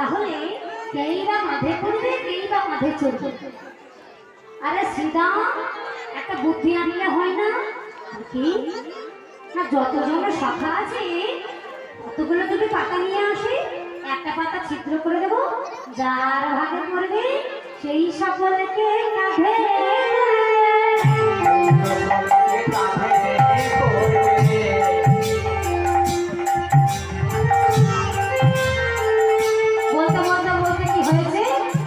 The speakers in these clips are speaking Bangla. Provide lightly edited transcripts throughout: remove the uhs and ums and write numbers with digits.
তাহলে কেই বা মাঝে পড়বে, কেই বা মাঝে চলবে। আরে শ্রীদাম, একটা বুদ্ধি আনলে হয় না? কি না, যতজনের শাখা আছে অতগুলো যদি পাতা নিয়ে আসি, একটা পাতা ছিদ্র করে দেবো, যার ভাগে পড়বে সেই সকলকে কাঁধে বলতে বলতে বলতে কি হয়েছে,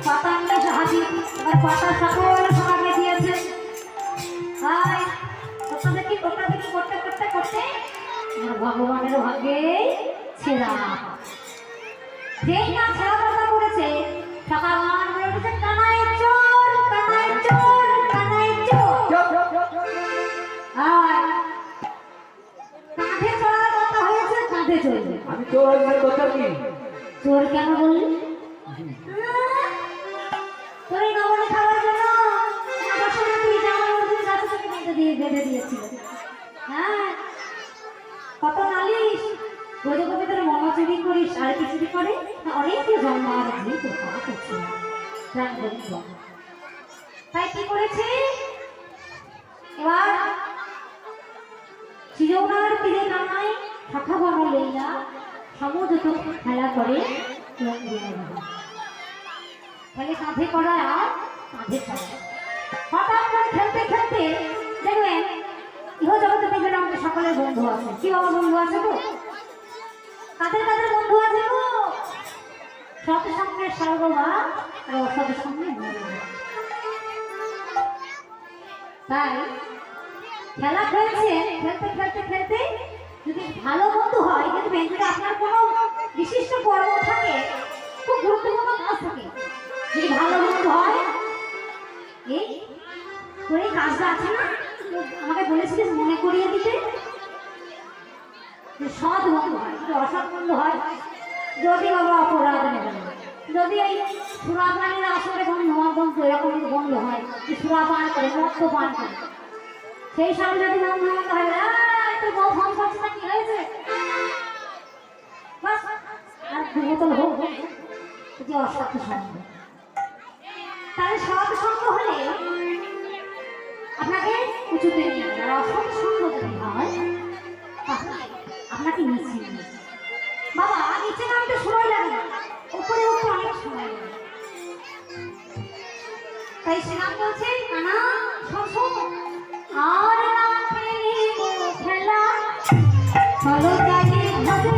পাতা নিয়ে হাজির। এবার পাতা সকল সমাজে দিয়েছে। হাই, ওটা দেখি করতে করতে করতে আমার ভগবানের ভাগ্যে ছেঁড়া। যেই না ছেঁড়া পাতা পড়েছে, সকালবেলা বলে উঠেছে, কানাই চোর, কানাই চোর, কানাই চোর। হাই, কাঁধে চড়ার কথা হয়েছে, কাঁধে চলবে। আমি চোর কথা কি? চোর কেন বললি? তোর এই নবরে খাওয়ার জন্য আমার সঙ্গে তুই জামা মজুর গাছে থেকে বেঁধে দিয়েছিল। হ্যাঁ, কত নালিশ, গজে গজে তোর মনে চুরি করিস, আর কি চুরি করে অনেকে জন্ম আর আমি তো খাওয়া করছি না। তাই কি করেছে এবার, চিরনার তীরে নামায় শাখা বানো লইয়া সমুদ্র খেলা করে তাহলে কাঁধে করা আর কাঁধে করা। হঠাৎ করে খেলতে খেলতে দেখবেন ইহ জগতে দেখবেন আমাদের সকলের বন্ধু আছে। কি বাবা বন্ধু আছে তো? কাদের কাদের বন্ধু আছে গো? সৎ সঙ্গে সর্বভা আর অসৎ সঙ্গে মরবা। তাই খেলা খেলছে, খেলতে খেলতে খেলতে যদি ভালো বন্ধু হয়, দেখবেন যদি আপনার কোনো বিশিষ্ট কর্ম থাকে, খুব গুরুত্বপূর্ণ কাজ থাকে, যদি ভালো বন্ধু হয়, এই তোর এই কাজটা আছে না, আমাকে বলেছিলিস মনে করিয়ে দিতে, যে সৎ বন্ধু হয়, যদি অসৎ বন্ধু হয়, যদি বাবা অপরাধ নেবেন, যদি এই সুরাপানের আসলে বন্ধু এরকম বন্ধু হয়, যে সুরা পান করে, মত্ত পান করে, সেই সঙ্গে যদি বন্ধু হয়, তোর বউ ফোন করছে না, কি হয়েছে, আর দুবোতল হোক, যে অসৎ সঙ্গ। তাহলে সৎ সঙ্গ হলে আপনাকে উঁচুতে নিয়ে যাবে, আর অসৎ সঙ্গ যদি হয় তাহলে আপনাকে নিচে নিয়ে যাবে। বাবা, নিচে নামতে সময় লাগে না, উপরে উঠতে অনেক সময় লাগে। তাই শ্রীরাম বলছে, কানা শোন, আর না খেলিব খেলা, চলো যাই ঘরে।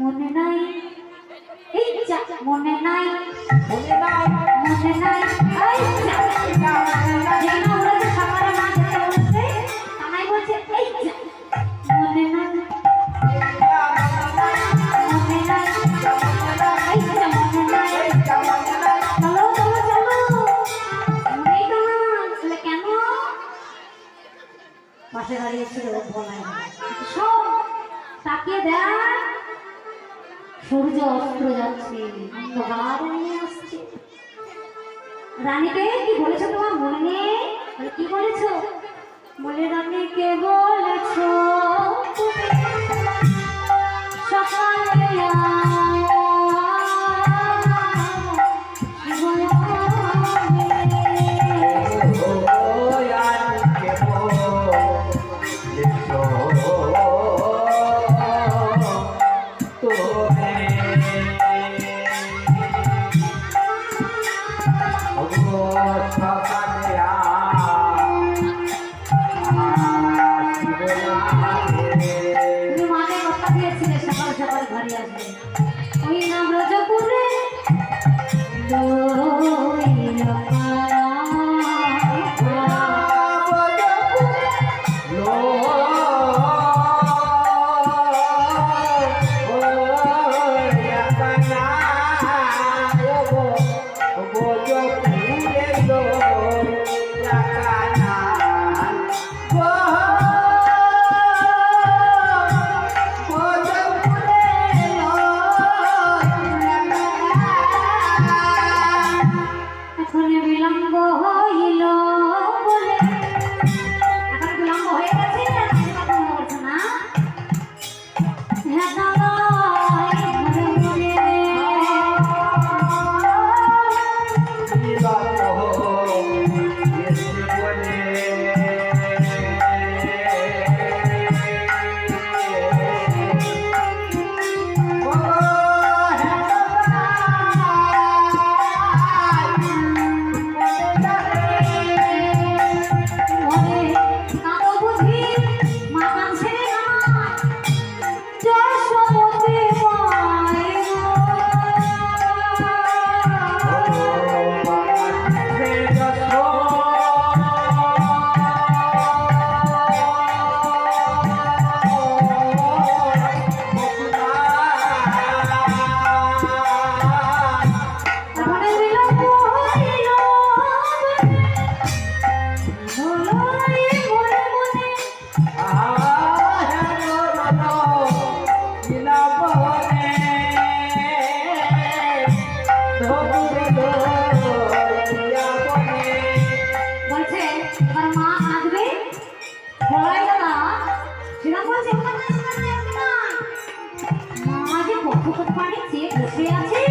মনে নাই, এই যা মনে নাই, মনে নাই, মনে নাই, এই যা যেন ওরা যে সকালে না যেতে বলছে, কানাই বলছে, এই যা মনে নাই, মনে নাই, এই যা মনে নাই, চলো চলো চলো, মনেই তো না, বলে কেন? পাশে দাঁড়িয়েছিল বলাই সব তাকিয়ে দেয়, সূর্য অস্ত যাচ্ছে, অন্ধকার নিয়ে আসছে। রানীকে কি বলেছো তোমার মনে নেই? কি বলেছো? বলে রানীকে বলেছো সকালে তুমি মাকে কথা দিয়েছিলে সকাল সকাল ঘরে আসবে। শ্রীরাম বলছে ওখানে না, মা যে কতক্ষণ পানি চেয়ে বসে আছে,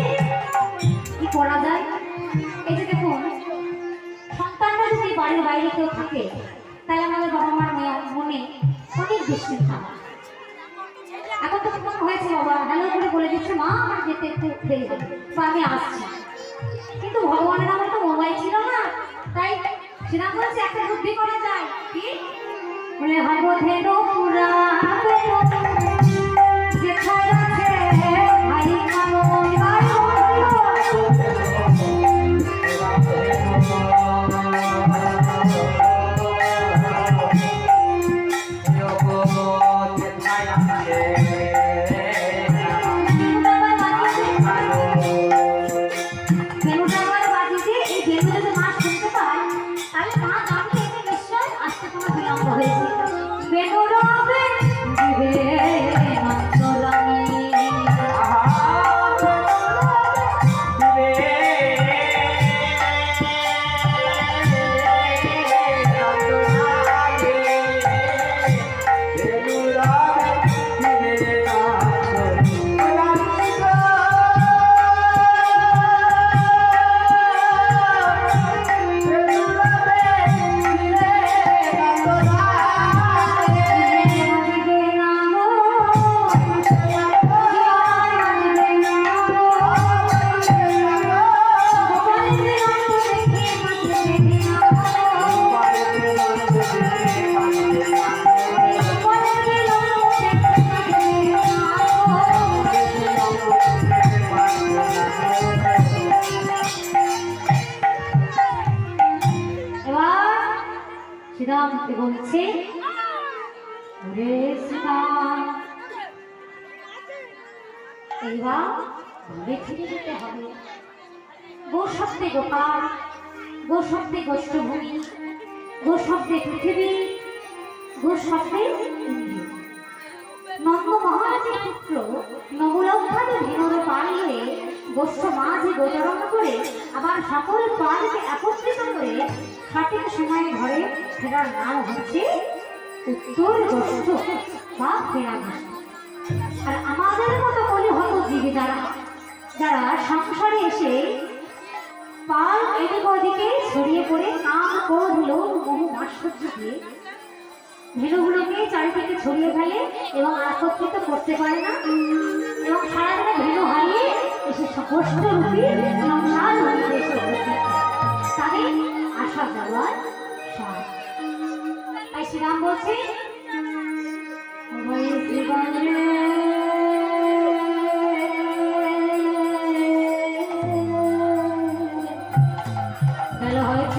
কি করা যায়? এই যে দেখুন, সন্তানরা যদি বাড়ির বাইরে কেউ থাকে তাহলে আমাদের বাবা মার মনে অনেক দুশ্চিন্তা হয়। এখন তো কেমন হয়েছে বাবা, হ্যালো করে বলে দিচ্ছে মা আমার যেতে একটু দেরি হবে বা আমি আসছি, কিন্তু ভগবানের আমার তো মোবাইল ছিল না, তাই শ্রীরাম বলছে একটা বুদ্ধি করা যায়। কি বলে? হব ধেনু পুরা যেখানে আছে ভাই কালো ভাই শ্রীরামকে বলছে, ওরে শ্রীরাম এইবার ঘরে ফিরে যেতে হবে। গো শব্দে গোপাল, গো শব্দে গোষ্ঠভূমি, গো শব্দে পৃথিবী, গো শব্দে নন্দ মহারাজের পুত্র নবলক্ষাদ ভীমর পাল হয়ে গোষ্ঠ মাঝে গোচরণ করে আবার সকল পালকে একত্রিত করে সঠিক সময়ে ঘরে ফেরার নাম হচ্ছে উত্তর গোষ্ঠ বা ফেরা গোষ্ঠ। আর আমাদের মতো বলে হতো জীবে যারা যারা সংসারে এসে পাল এদিক ওদিকে ছড়িয়ে পড়ে কাম ক্রোধ লোভ মোহ মাৎসর্য দিয়ে ভেনুগুলোকে চারিদিকে ছড়িয়ে ফেলে এবং একত্রিত করতে পারে না, এবং সারাদিনে ভেনু হারিয়ে এসে গোষ্ঠরূপী সংসার নদীতে এসে উপস্থিত তাদের আসা যাওয়ার সার। তাই শ্রীরাম বলছে, ভালো হয়েছে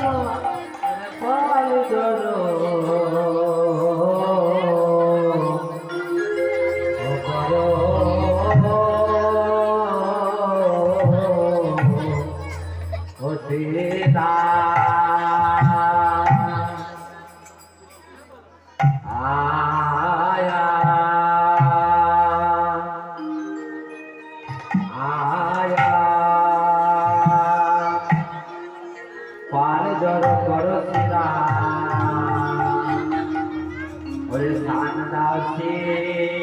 Hey,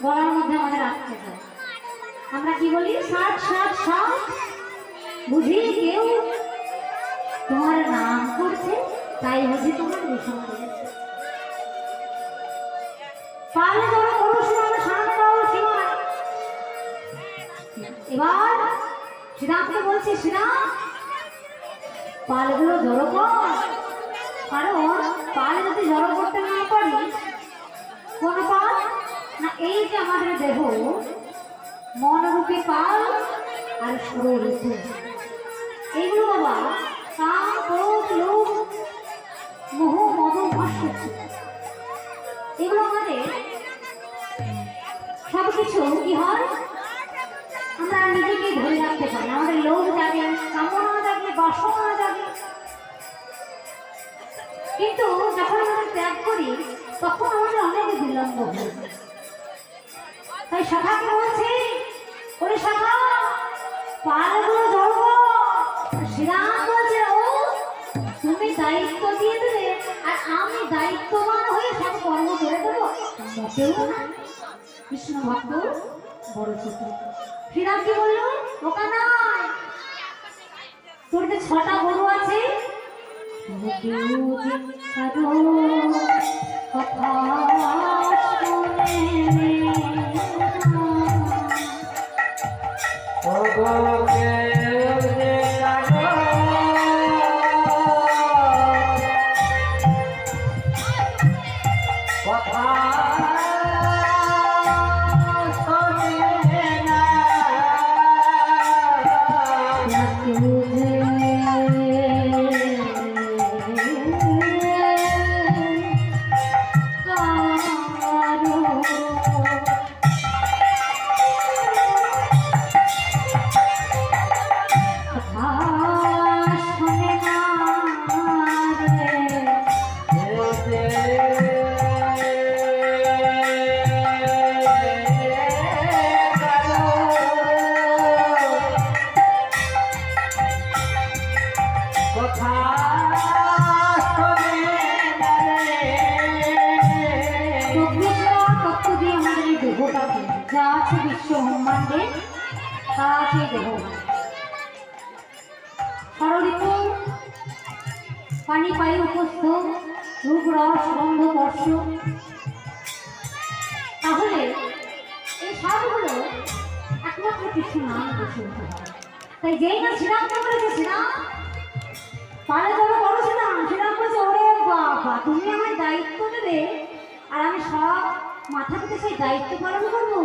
গলার মধ্যে আমাদের আসতে হয়। আমরা কি বলি ষাট ষাট ষাট, বুঝি কেউ তোমার নাম করছে তাই বুঝি তোমার বিষম করেছে। পালে ধরো পুরুষ মানে সামনে দাও সীমা। এবার শ্রীরামকে বলছি, শ্রীরাম পালগুলো জড়ো কর, কারণ পাল যদি জড়ো করতে না পারি, কোন পাল না, এই যে আমাদের দেহ মনরূপী পাল আর শরীর, এইগুলো বাবা কাম ক্রোধ লোভ মোহ মদ মাৎসর্য, এগুলো আমাদের সবকিছু কি হয়, আমরা নিজেকে ধরে রাখতে পারি। আমাদের লোভ জাগে, কামনা জাগে, বাসনা জাগে, কিন্তু যখন আমরা ত্যাগ করি তখন আমাদের অনেক বিলম্ব হয়। তাই শাখাকে বলছি, ওরে শাখা পালগুলো ধরবো। শ্রীরাম বলছে, ও তুমি দায়িত্ব দিয়ে দেবে আর আমি দায়িত্ববান হয়ে সব কর্ম করে দেবো, মোটেও না। কৃষ্ণ ভক্ত বড় ছোট। শ্রীরাম কি বলল, ওকা নাই, তোর যে 6টা গরু আছে, কথা কথা শোনে না রে। চব্বিশটা তত্ত্ব দিয়ে আমাদের এই দেহটাকে যা আছে বিশ্ব ব্রহ্মাণ্ডে তা আছে এই দেহ। ষড়ঋতু পানি পায়ের উপস্থ রূপ রস গন্ধ স্পর্শ, তাহলে এই সবগুলো একমাত্র কিছু নাম বসে উঠতে হবে। তাই যেই না শ্রীরামকে বলেছে শ্রীরাম পালে যাবে বড় শ্রীরাম, শ্রীরাম বলছে ওরে বাবা তুমি আমার দায়িত্ব দেবে আর আমি সব মাথা থেকে সেই দায়িত্ব পালন করবো।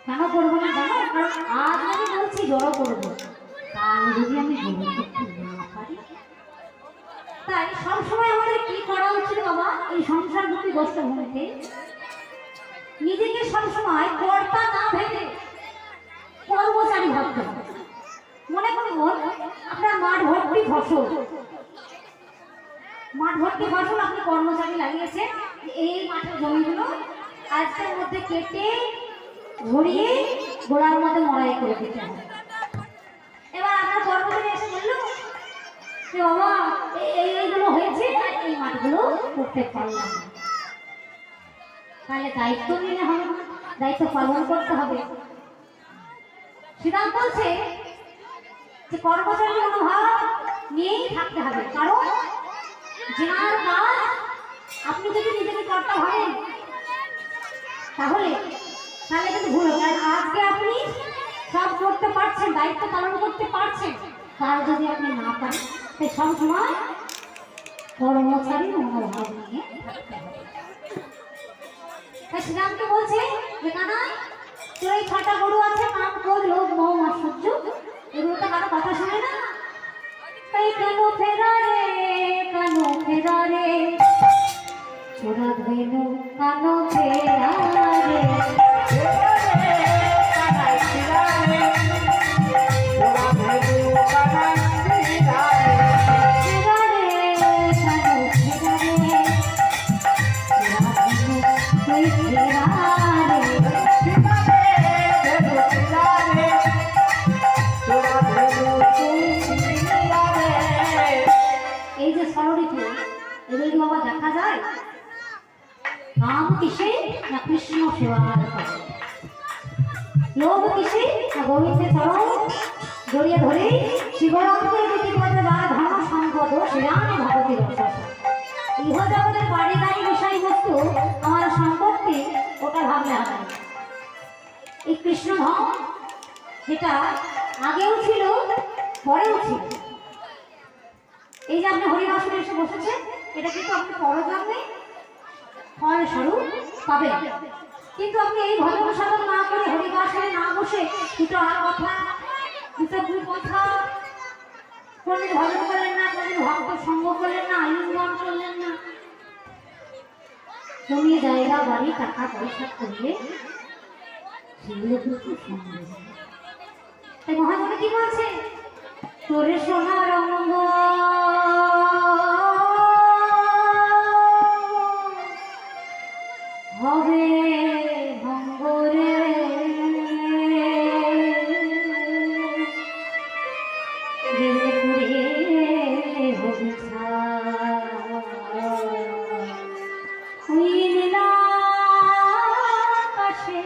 কেন করবো না জানো? কারণ আজ আমি বলছি জড়ো করবো, কাল যদি আমি জড়ো করতে না পারি। তাই সবসময় আমাদের কি করা উচিত বাবা? এই সংসার রূপী গোষ্ঠভূমিতে নিজেকে সবসময় কর্তা না ভেবে কর্মচারী ভাবতে হবে। মনে করুন আপনার মাঠ ভর্তি ফসল, মাঠ ভর্তি ফসল আপনি কর্মচারী লাগিয়েছেন, এই মাঠের জমিগুলো আজকের মধ্যে কেটে ঝরিয়ে গোড়ার মধ্যে মড়াই করে দিতে হবে। এবার আপনার কর্মচারী এসে বলল যে বাবা এইগুলো হয়েছে এই মাঠগুলো করতে পারলাম না, তাহলে দায়িত্ব নিলে হবে না, দায়িত্ব পালন করতে হবে। শ্রীরাম বলছে যে কর্মচারী মনোভাব নিয়েই থাকতে হবে, কারণ যার কাজ আপনি যদি নিজেকে কর্তা ভাবেন তাহলে তাহলে কিন্তু ভুল হবে। আর আজকে আপনি সব করতে পারছেন, দায়িত্ব পালন করতে পারছেন, তার যদি আপনি না পারেন তাই সবসময় কর্মচারী মনোভাব নিয়ে থাকতে হবে। শ্রীরামকে বলছে যে কানা তোর এই 6টা গরু আছে, কাম ক্রোধ লোভ মোহ মাৎসর্য, এগুলো তো কারো কথা শোনে না। তাই কেন ফেরা রে চোরা ধেনু কেন ফেরা রে এই যে ষড়ঋতু এগুলো কি বাবা দেখা যায়? কাম কিসে না কৃষ্ণ সেবার করে, লোভ কিসে না গোবিন্দের চরণ জড়িয়ে ধরে শিবরামকে রীতিপথে যারা ধর্ম সম্পদ শ্রীরাম ভগবতী রসা ইহ জগতের পারিবারিক বিষয়বস্তু আমার সম্পত্তি, ওটা ভাবলে হবে না। এই কৃষ্ণ ধন যেটা আগেও ছিল পরেও ছিল, এই যে আপনি হরিবাসনে এসে বসেছেন এটা কিন্তু আপনি পরজন্মে ফলস্বরূপ পাবেন। কিন্তু আপনি এই ভজন সাধন না করে হরিবাসনে না বসে দুটো আর কথা দুটো দুই কথা কোনদিন ভজন করলেন না, কোনদিন ভক্ত সঙ্গ করলেন না, আলিঙ্গন করলেন না, জমি জায়গা বাড়ি টাকা পয়সা করলে সেগুলো কিন্তু সম্ভব। তাই মহাজনে কি বলছে? তোরে সোনার অঙ্গ হবে ভঙ্গরে গেলে করে হবে ওই নীলা আকাশে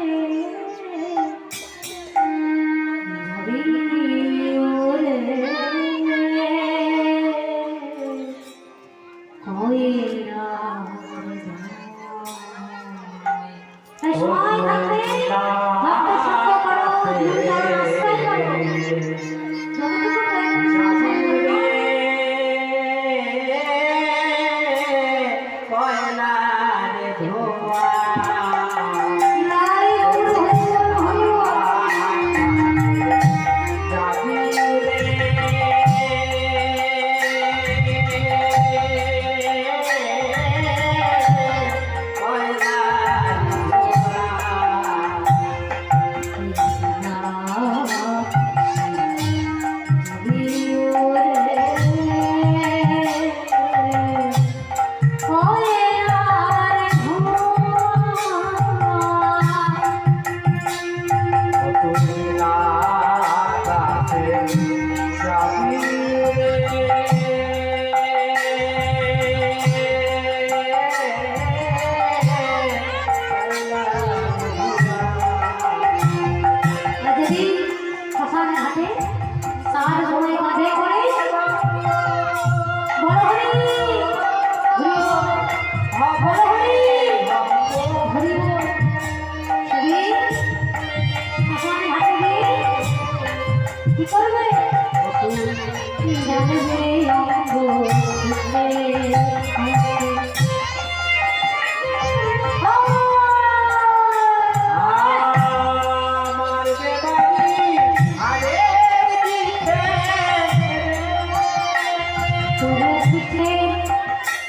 তোরে পিঠে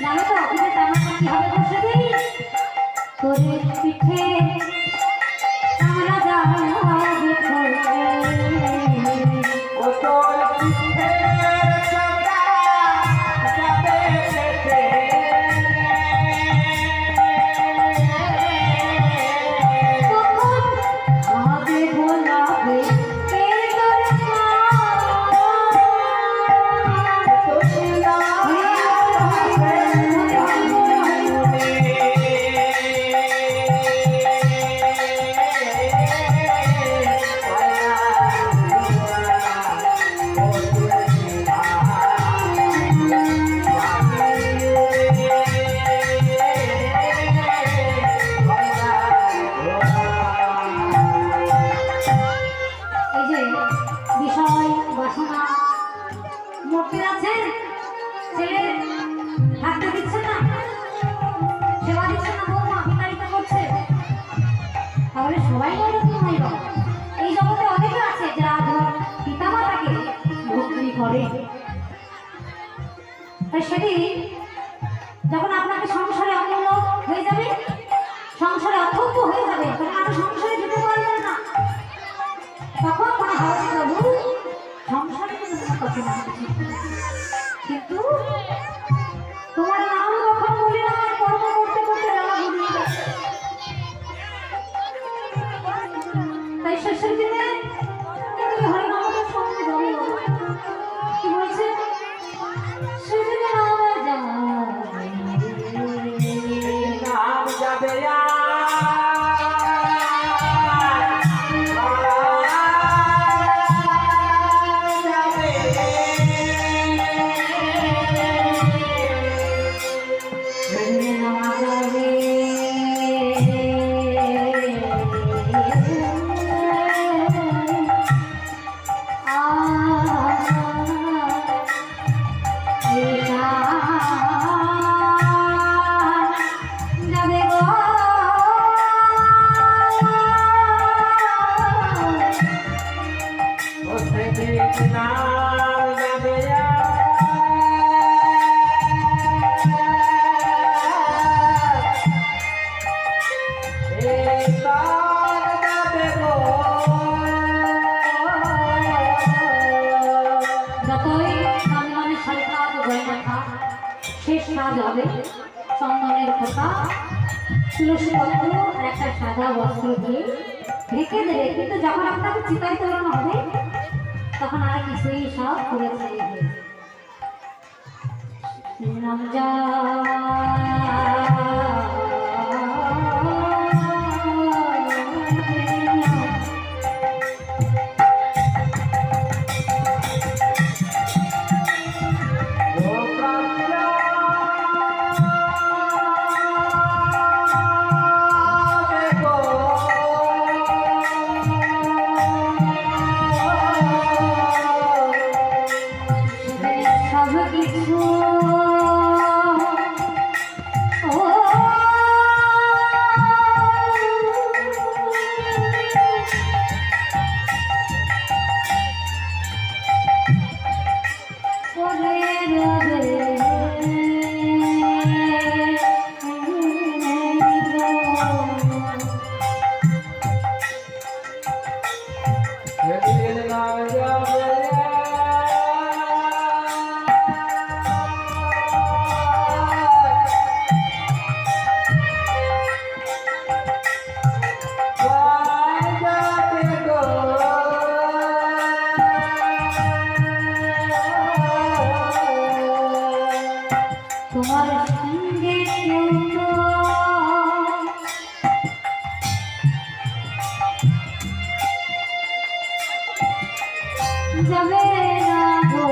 জানো তো অফিসে টানাটা কি হবে বসে দিই তোরে পিঠে আমরা যাবো ও তোর পিঠের চামড়া যাবে পেটে। তখন হবে গোলাপে এই যে বিষয় বাসনা মরতে আছেন ছেলে থাকতে দিচ্ছে না সেবা দিচ্ছে না বৌমা বিতাড়িত করছে তাহলে সবাই এরকম হয় বাবা এই জগতে অনেকে আছে যারা ধর পিতামাতাকে ভক্তি করে তাই সেদিন যখন আপনাকে সংসারে অমূল্য হয়ে যাবে সংসারে অথব্য হয়ে যাবে তখন আপনি সংসারে যেতে পারবেন না তখন মনে হয় প্রভু সংসারে কথা না কিন্তু তোমার নাম যখন বলি না কর্ম করতে করতে বেলা ঘুরিয়ে যাচ্ছে তাই শেষের দিনে তুমি হরিনামের সঙ্গে যাবে কি বলছে সেদিনে নামে যাবে নাম যাবে সেদিনে নামা যাবে যাবে গো ও সেদিন নাম যাবে এই তার যাবে গো যতই নামে নামে শাড়ি কাজ গয়না থাক শেষ কাজ হবে চন্দনের খোঁটা তুলসী পত্র আর একটা সাদা বস্ত্র দিয়ে ঢেকে দেবে কিন্তু যখন আপনাকে চিতায় তোলানো হবে তখন আর কিছুই সব করে ফেলবে নাম যা ও প্রাণা দেখো সব কিছু ও করে রবে সেদিন নাম যাবে যাবে গো তোমার সঙ্গে কেউ তো যাবে না গো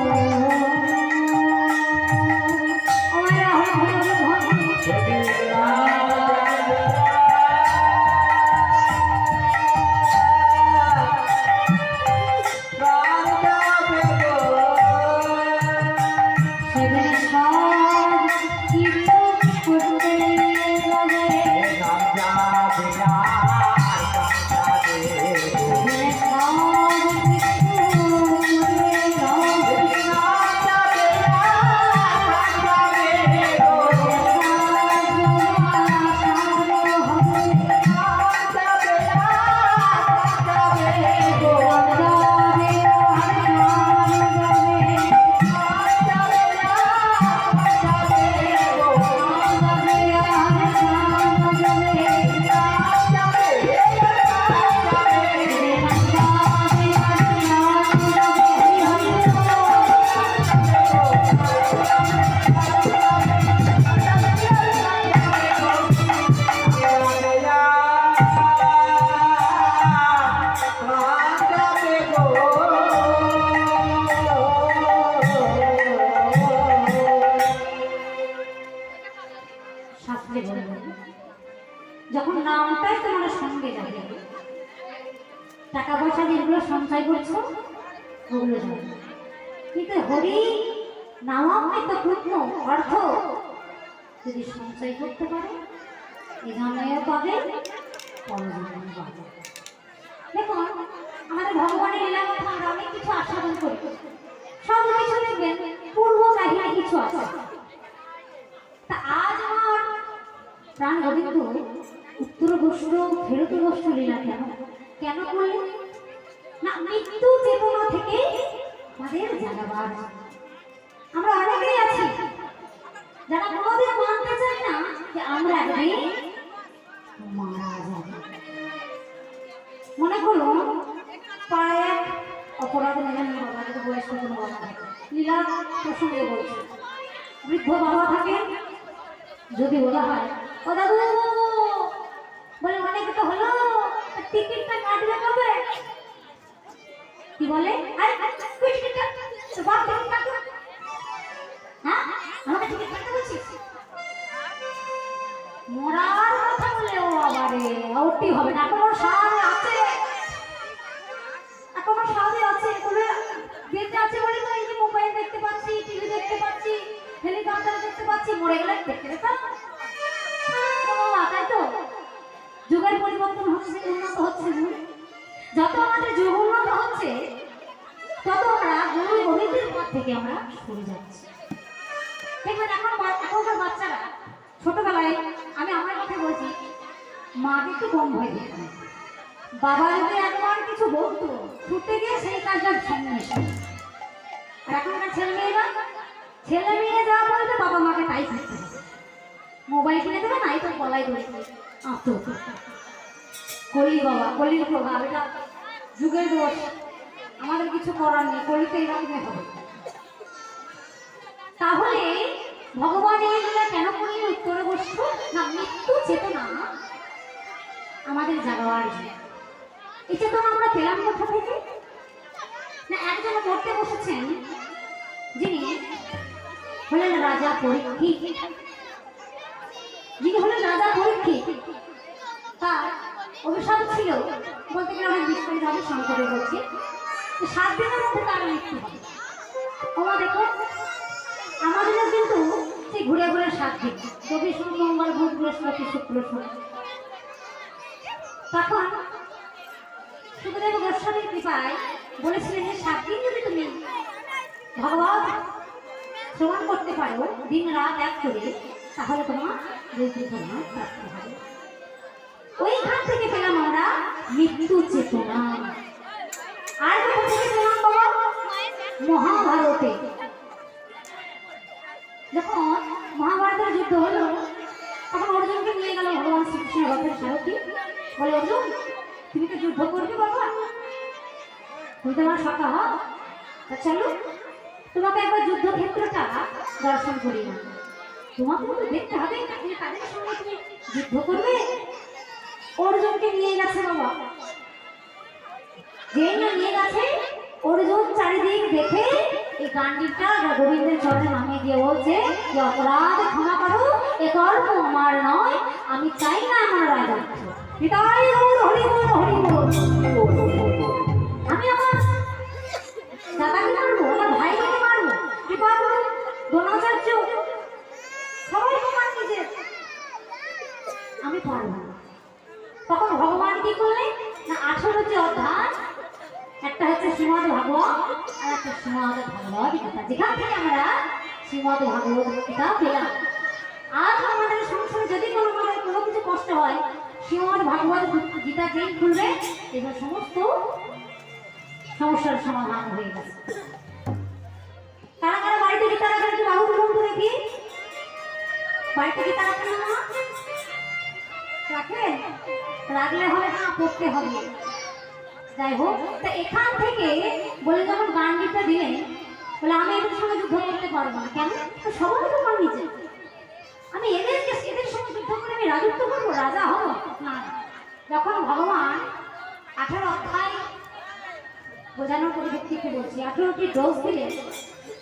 ওরা সেদিন নাম যাবে প্রাণ যাবে গো সেদিন সব কিছু করতে যখন নামটাই তোমার সঙ্গে যাবে, টাকা পয়সা যেগুলো সঞ্চয় করছো ওগুলো যাবে, কিন্তু হরি নামামৃত পূর্ণ অর্থ যদি সঞ্চয় করতে পারে এই জন্মেও পাবে, পরজন্মেও পাবে। দেখুন আমাদের ভগবানের লীলা কথা আমরা অনেক কিছু আস্বাদন করি, সব কিছু দেখবেন পূর্ব কাহিনী কিছু আছে। তা আজ আমার প্রাণ গোবিন্দ উত্তর গোষ্ঠ ফেরত গোষ্ঠ লীলা কেন কেন করলেন না? মৃত্যু চেতনা থেকে আমাদের জাগাবার। আমরা অনেকেই আছি যারা কোনোদিন মানতে চাই না যে আমরা একদিন মারা যাব। মনে করুন পাড়ায় এক অপরাধ নেবেন বাবা, যদি বয়স্ক কোনো বাবা থাকে, লীলা প্রসঙ্গে বলছে, বৃদ্ধ বাবা থাকে, যদি বলা হয় ও দাদু বলে অনেক তো হলো, টিকিটটা কাটবে কবে? কি বলে হ্যাঁ আমাকে টিকিট কাটতে বলছিস? মরার কথা বলে ও আবারে ওটি হবে না, এখনো সাজ আছে, এখনো সাজে আছে, বলে বেঁচে আছে বলে তো এই যে মোবাইল দেখতে পাচ্ছি, টিভি দেখতে পাচ্ছি, হেলিকপ্টার দেখতে পাচ্ছি, মরে গেলে দেখতে পেতাম। তাই তো যুগের পরিবর্তন হচ্ছে, উন্নত হচ্ছে, যত আমাদের যুগ উন্নত হচ্ছে তত আমরা গুরু গোবিন্দের পথ থেকে আমরা সরে যাচ্ছি। দেখবেন এখনকার বাচ্চারা ছোটবেলায়, আমি আমার কথা বলছি, মাকে একটু কম ভয় দিত, বাবা যদি একবার কিছু বলতো ছুটে গিয়ে সেই কাজটা সামনে এসে। আর এখনকার ছেলে মেয়ে যা বলবে বাবা মাকে তাই করতে হবে। মোবাইল কিনে দেবে নাই তো গলায় ধরে কলি বাবা, কলির প্রভাব, এটা যুগের দোষ, আমাদের কিছু করার নেই, কলিতে এরকমই হবে। তাহলে ভগবান এইগুলো কেন করলেন উত্তর গোষ্ঠ না? মৃত্যু চেতনা আমাদের জাগাবার জন্য। এই চেতনা আমরা পেলাম কোথা থেকে? না একজন পড়তে বসেছেন যিনি হলেন রাজা পরীক্ষিত, যিনি হলেন রাজা পরীক্ষিত। তার অভিশাপ ছিল, বলতে গেলে অনেক বিস্তারিত হবে, সংকটে বলছি, 7 দিনের মধ্যে তার মৃত্যু হবে। ওমা দেখো আমাদেরও কিন্তু সেই ঘুরে ঘুরে 7 দিন, রবি সোম মঙ্গল বুধ বৃহস্পতি শুক্র শনি। তখন সুখদেব গোস্বামীর কৃপায় বলেছিলেন যে 7 দিন যদি তুমি ভগবান শ্রবণ করতে পারো দিন রাত এক করে, তাহলে তোমার তোমার প্রাপ্তি হবে। ওইখান থেকে পেলাম আমরা মৃত্যু চেতনা। আর কোথা থেকে পেলাম বাবা? মহাভারতে যখন মহাভারতের যুদ্ধ হলো, তখন অর্জুনকে নিয়ে গেল ভগবান শ্রীকৃষ্ণ রথের সারথি, বলে অর্জুন তুমি তো যুদ্ধ করবে বাবা, তুমি তোমার সখা হও, তা চলো তোমাকে একবার যুদ্ধক্ষেত্রটা দর্শন করি না, তোমাকে তো দেখতে হবে তাদের সঙ্গে তুমি যুদ্ধ করবে। অর্জুনকে নিয়ে গেছে বাবা, যেই না নিয়ে গেছে অর্জুন চারিদিক দেখে এই গান্ডিটা গোবিন্দের চরণে নামিয়ে দিয়ে বলছে যে অপরাধ ক্ষমা করো, এ কর্ম আমার নয়, আমি চাই না আমার রাজত্ব, হৃদয় হরি বল হরি বল। আমি আমার দাদাকে মারবো, আমার ভাইকে মারবো, কৃপা করো দ্রোণাচার্য সবাই তোমার নিজের, আমি পারবো না। তখন ভগবান কি করলেন না 18টি অধ্যায়, একটা হচ্ছে শ্রীমদ ভাগবত আর একটা শ্রীমদ ভাগবত গীতা, যেখান থেকে আমরা শ্রীমদ ভাগবত গীতা পেলাম। আজ আমাদের সংসারে যদি কোনো কিছু কষ্ট হয়, শ্রীমদ ভাগবত গীতা যেই খুলবে এবার সমস্ত সমস্যার সমাধান হয়ে গেছে। কারা কারা বাড়িতে গীতা রাখেন একটু বাহু তুলুন তো দেখি, বাড়িতে গীতা রাখেন না? রাখেন? রাখলে হবে না, পড়তে হবে। যাই হোক, তা এখান থেকে বলে যখন গান্ডিটা দিলেন, বলে আমি এদের সঙ্গে যুদ্ধ করতে পারবো না। কেন? সবাই তোমার নিজে, আমি এদের সঙ্গে যুদ্ধ করে আমি রাজত্ব করবো, রাজা হবো না। যখন ভগবান 18 অধ্যায় বোঝানোর পরিপ্রেক্ষিতে বলছি, 18টি ডোজ দিলেন,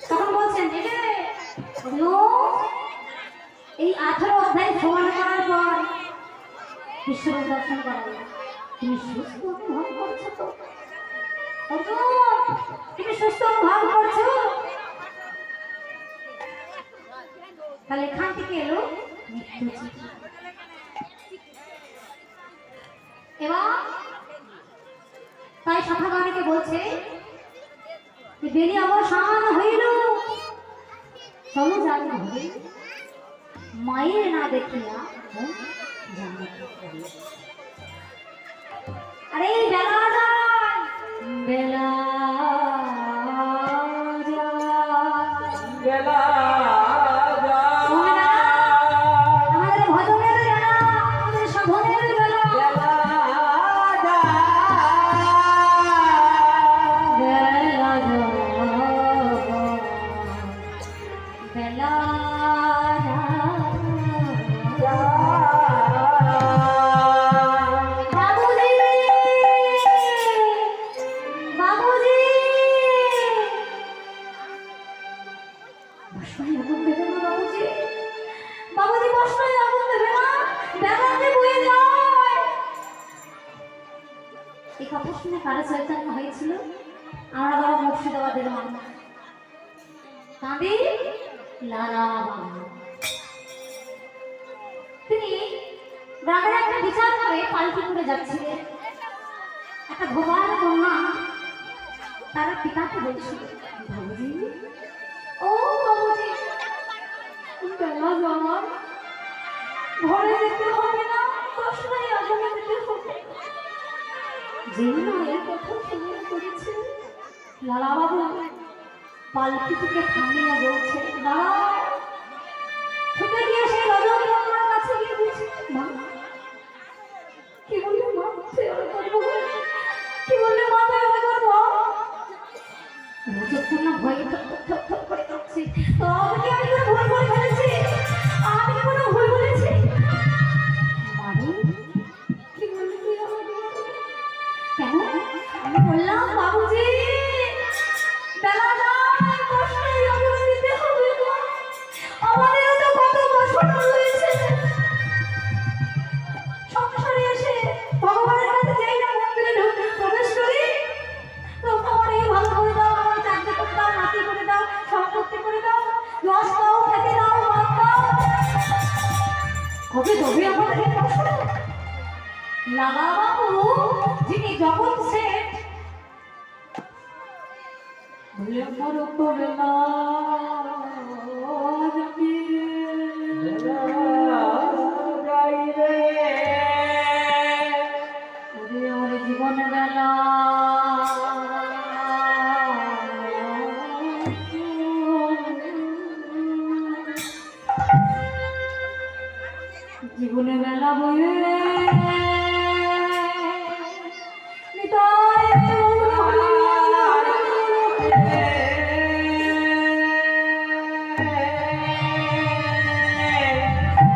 তখন বলছেন এই 18 অধ্যায় সমান করার পর বিশ্বরূপ দর্শন করাবো। তুমি সুস্থ অনুভব করছো তো অর্জুন? তুমি সুস্থ অনুভব করছো? তাহলে এখান থেকে এলো মৃত্যু চিঠি। এবার তাই সখাগণকে বলছে যে বেরি অবসান হইল, চলো যাই হবে মায়ের না দেখিয়া জান্নাতে চলিয়া। আরে বেলা যায়, বেলা যায়, বেলা আমাদের ভজনের বেলা, আমাদের সাধনের বেলা, বেলা বেলা বাবুজি, বাবুজি, বর্ষায় আগুন দেবে না বাবুজি, বাবুজি বর্ষায় আগুন দেবে না, বেলাতে বয়ে যায়। এই কথা শুনে কারো চৈতন্য হয়েছিল? আমরা বাবা মুর্শিদাবাদের মানুষ, কাঁদে লালা বাবু। তিনি গ্রামের একটা বিচার করে পালকি করে যাচ্ছিলেন। একটা ভোবার কন্যা তার পিতাকে বলছিল, বাবুজি, ও বাবুজি, বেলা জমা, ঘরে যেতে হবে না, দশটায় আগুনে যেতে হবে। যেই না এই কথা শুনে করেছে, লালা বাবু পালকি থেকে থামিয়ে বলছে, দাঁড়াও। ছুটে গিয়ে সেই রজনী কন্যার কাছে গিয়ে বলছে, মা, কি বললে মা, কি বললে মা, রজকন্যা ভয়ে থর করে কাঁপছে। তো আমি কোনো ভুল করে ফেলেছি, আমি কি কোনো ভুল বলেছি? মানে কি বললি তুই আমাকে? কেন? আমি বললাম, বাবুজি, বেলা যায়, কষ্টে আগুনে দিতে হবে গো। আমাদেরও তো কত কষ্ট রয়েছে। সংসারে এসে ভগবানের কাছে যাই না, মন্দিরে প্রবেশ করি, তো আমার এই ভালো করে দাও, আমার চাকরি করে দাও, নাতি করে দাও, সম্পত্তি করে দাও, রস দাও, খেতে দাও, ভাত দাও। কবে তবে আমাদের এই কষ্ট? লালা বাবু, যিনি জগৎ শেঠ, বলে আমার করে না জীবন বেলা জীবনে বেলা বয়ে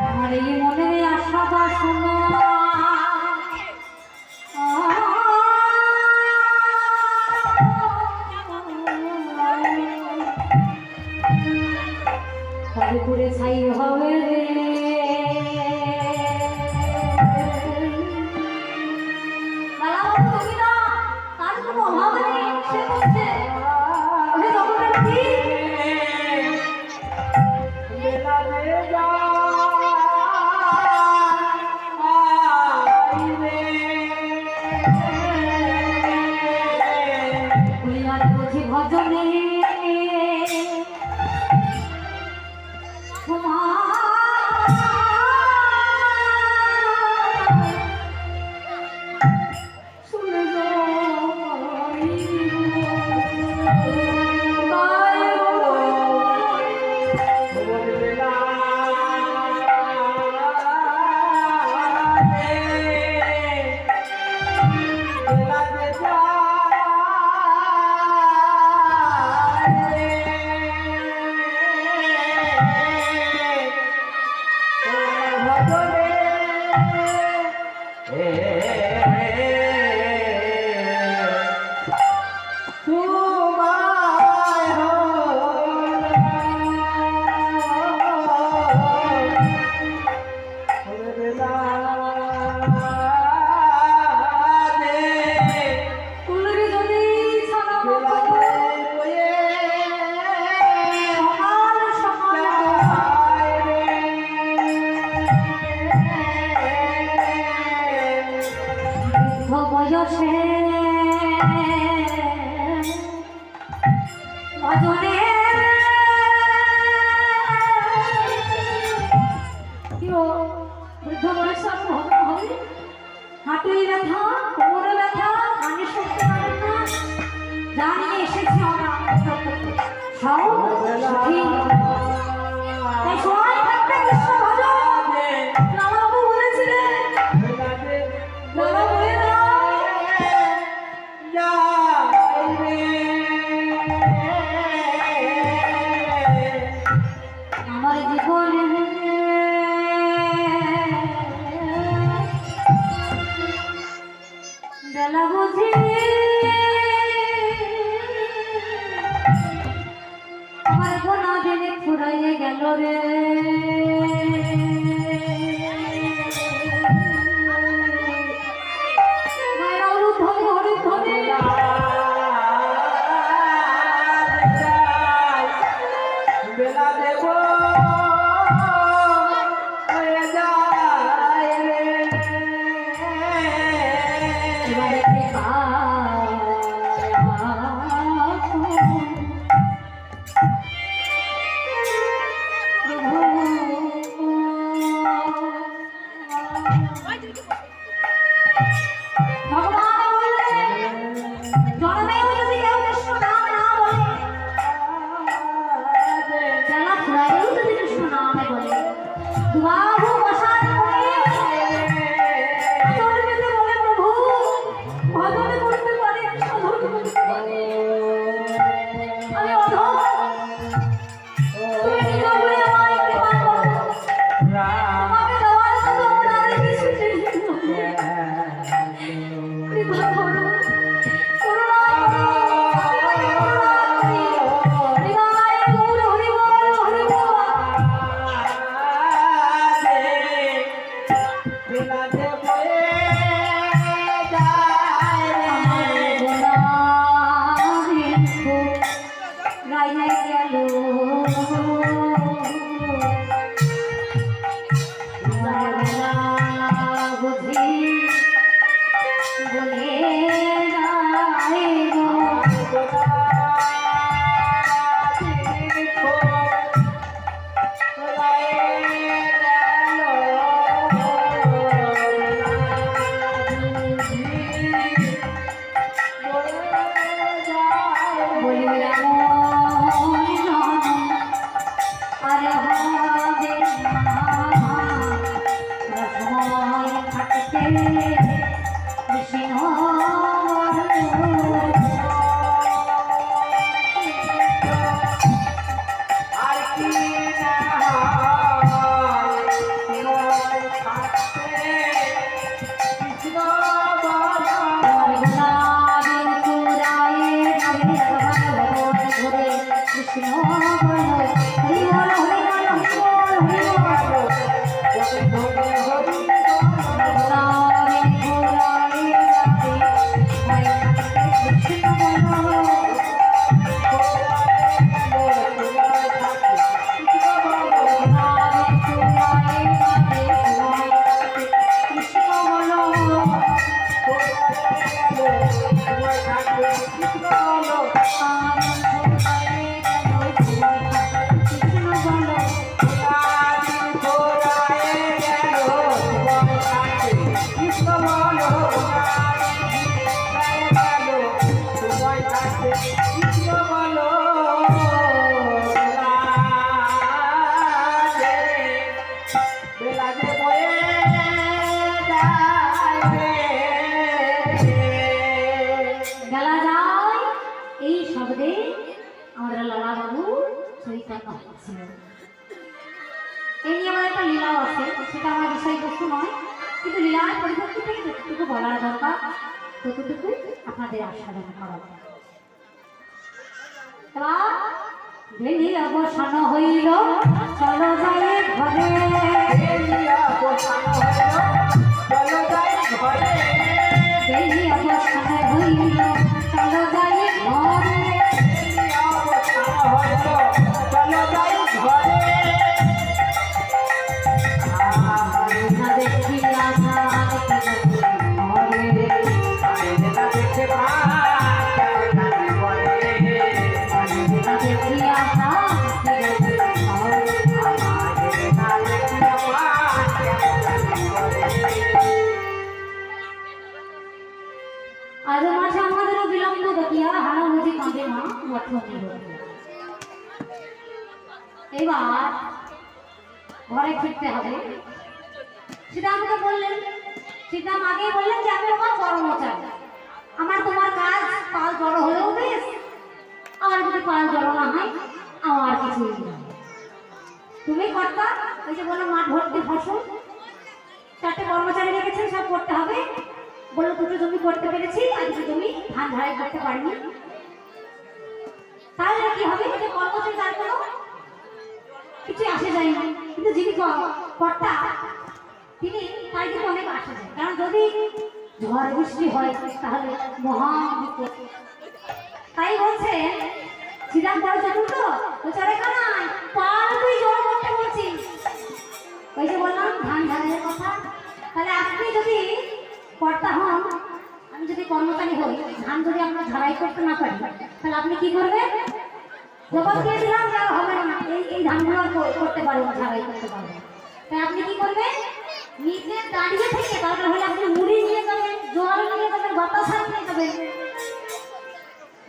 আমার এই মনের আশা বাসনা তবে করে ছাই হবে রে। লালা বাবু, তুমি না, তার কোনো অভাব নেই, সে বলছে ওহে জগতের কি বেলা রে যায় রে, হইয়ার বুঝি ভজনে তোমার গেল রে মায়েরা হলুদ ধরে হলুদ ধরে বেলা দেব হয়ে যায় রে এবারে ভগবান বললেন জন্মেও যদি কেউ কৃষ্ণ নাম না বলে বেলা ফুরাইও যদি কৃষ্ণ নামে বলে দুবাহু বসান করে চলে যেতে বলে প্রভু ভজনে করতে পারি আমি সাধন করতে পারি আমি অধম তুমি নিজ করে আমায় কৃপা করো তোমাকে দেওয়ার মতো আমার আর কিছু নেই কৃপা করো করুণা করো হরিবাই গৌর হরিবল হরিবল বেলা দেব যায় রে বেলা যায় এই শব্দে আমাদের লালা বাবু চৈতন্য হচ্ছে এই নিয়ে আমার একটা লীলাও আছে সেটা আমার বিষয়বস্তু নয় কিন্তু লীলার পরিপ্রেক্ষিতে যতটুকু বলার দরকার ততটুকু আপনাদের আস্বাদন করা এবার বেলি অবসান হইল চলো যাই ঘরে বেলি অবসান হইল চলো যাই ঘরে দেখিয়া আজ মাঝে আমাদেরও বিলম্ব দেখিয়া হারা বুঝি কাঁদে না মঠ এবার ঘরে ফিরতে হবে সেটা আমাকে বললেন সেটা আগেই বললেন যে আমি আমার কর্মচারী আমার তোমার কাজ পাল জড়ো হলেও বেশ আমার যদি পাল জড়ো না হয় আমার কিছুই নেই তুমি কর্তা ওই যে বলো মাঠ ভর্তি ফসল 4টে কর্মচারী রেখেছেন সব করতে হবে বললো 2টো জমি করতে পেরেছি আর 2টো জমি ধান ঝাড়াই করতে পারিনি তাহলে কি হবে যে কর্মচারী তার কোনো কিছু আসে যায় না, কিন্তু যিনি কর্তা তিনি তাই কিন্তু অনেক আসে যায়। কারণ যদি ঝড় বৃষ্টি হয় তাহলে মহা বিপদ। তাই বলছে শ্রীরাম বড় চতুর্থ বলছে, আরে কানাই পাল তুই জড়ো করতে বলছিস। ওই যে বললাম ধান ঝাড়াইয়ের কথা, তাহলে আপনি যদি কর্তা হন, আমি যদি কর্মচারী হই, ধান যদি আমরা ঝাড়াই করতে না পারি তাহলে আপনি কি করবেন? জবাব দিয়ে দিলাম যে আর হবে না, এই ধানগুলো আর করতে পারবো না, ঝাড়াই করতে পারবো না। তাই আপনি কি করবেন? নিজে দাঁড়িয়ে থেকে দরকার হলে আপনি মুড়ি নিয়ে যাবেন, জোয়ার নিয়ে যাবেন, বাতাসা নিয়ে যাবেন।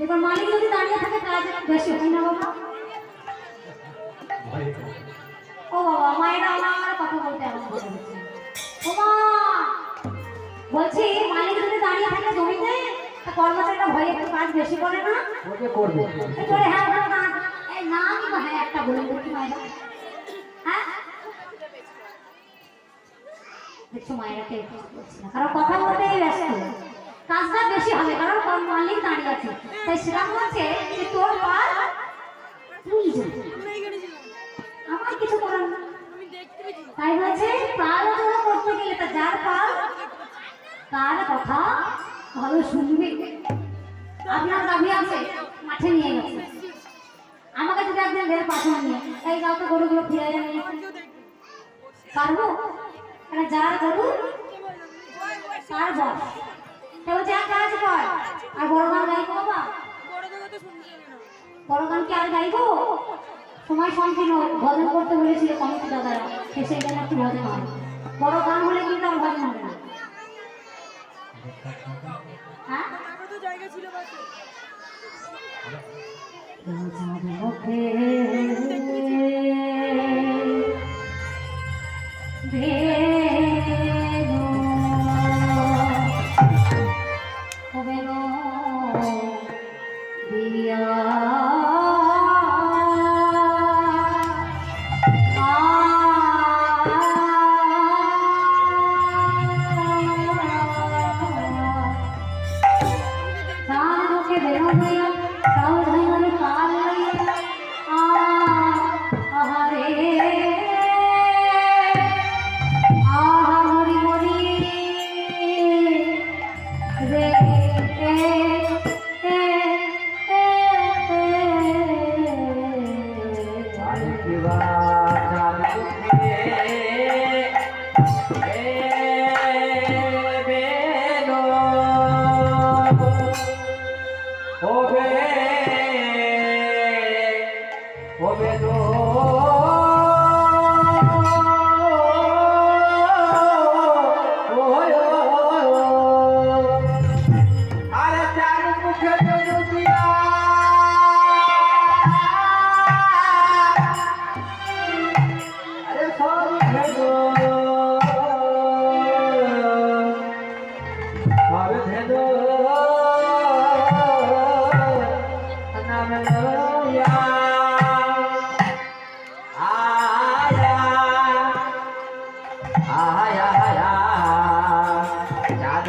এবার মালিক যদি দাঁড়িয়ে থাকে কাজ বেশি হয় না বাবা? ও বাবা, মায়েরা আমার কথা বলতে আরম্ভ করেছে। ও মা, বলছি মালিক যদি দাঁড়িয়ে থাকে জমিতে, তা কর্মচারীরা ভয়ে একটু কাজ বেশি করে না? ওকে করবে। এই করে হ্যাঁ হ্যাঁ না, এই নামই বা হ্যাঁ একটা বলে দেখি মায়েরা। হ্যাঁ দেখছো মায়েরা কেউ কিছু বলছে না, কারণ কথা বলতেই ব্যস্ত, কাজটা বেশি হবে কারণ মালিক দাঁড়িয়ে আছে। তাই সেটা বলছে যে তোর পাল তুই যাবি, আমার কিছু করার না। তাই বলছে পাল জোড়া করতে গেলে তা যার পাল তার কথা ভালো শুনবে। আপনার দাবি আছে, মাঠে নিয়ে গেছে, আমাকে যদি একদিন বের পাঠানো নিয়ে এই যাও তো গরুগুলো ফিরে নিয়ে পারবো? মানে যার গরু তার বস। তা বলছে এক কাজ কর, আর বড় গান গাইবো বাবা? বড় গান কি আর গাইবো? সময় সংকীর্ণ ভজন করতে বলেছিল কমিটি দাদারা, শেষে এটা একটু ভজন হয়। বড় গান হলে কিন্তু আর ভজন হবে না। হ্যাঁ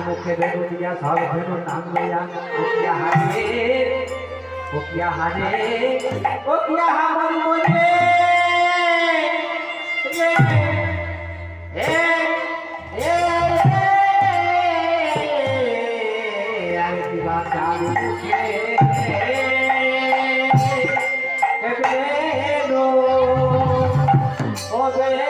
মুখে বেরো দিয়া সব ভেরো নাম লইয়া ওকিয়া হারে ওকিয়া হারে ওকিয়া হামর মনে রে এ এ আরে দিবা চালু মুখে বেরো ও বেরো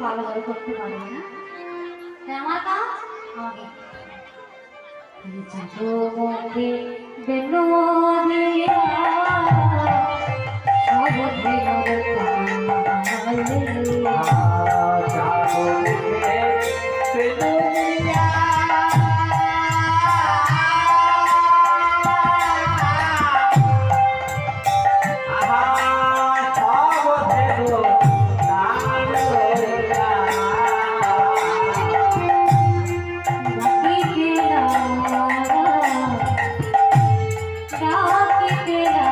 বলে আমি করতে পারবে না, তাই আমার কাজ আমাকে মুখে বেনু দিয়া রাখিতে